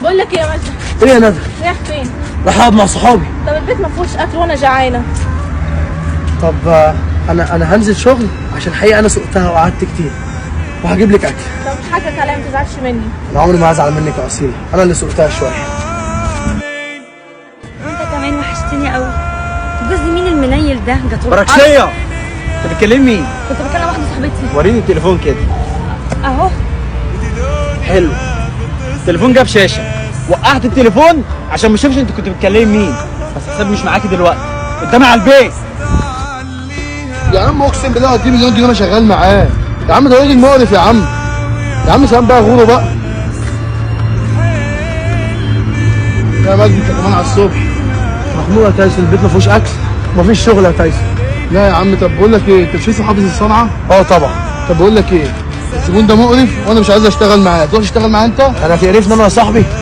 بقول لك ايه يا مجدي؟ ايه يا ندى؟ رايح فين؟ رايح اقعد مع صحابي. طب البيت ما فيهوش اكل وانا جعانه. طب انا هنزل شغل عشان الحقيقه انا سقتها وقعدت كتير، وهجيب لك اكل. طب مش حاجه كلام، ما تزعلش مني. انا عمري ما هزعل منك يا اصيله، انا اللي سقتها شويه. وانت كمان وحشتني قوي. جوز مين المنيل ده؟ بركشيه. انت بتكلم مين؟ كنت بكلم واحده صاحبتي. وريني التليفون كده. اهو. حلو. التليفون جاب شاشه. وقعت التليفون عشان ما اشوفش انت كنت بتكلم مين. بس حسابي مش معاكي دلوقتي، قدامي على البيت. يا عم اقسم بالله هدي مليون جنيه انا شغال معاه. يا عم ده راجل مقرف يا عم. يا عم سلام بقى غوره بقى. يا مجدي انت كمان على الصبح. مخنوق يا تايسون، البيت ما فيهوش اكل، ما فيش شغل يا تايسون. لا يا عم، طب بقول لك ايه، انت مش لسه حافظ الصنعه؟ اه طبعا. طب بقول لك ايه، الزبون ده مقرف وانا مش عايز اشتغل معاه، تروح تشتغل معاه انت؟ انا تقرفني انا يا صاحبي؟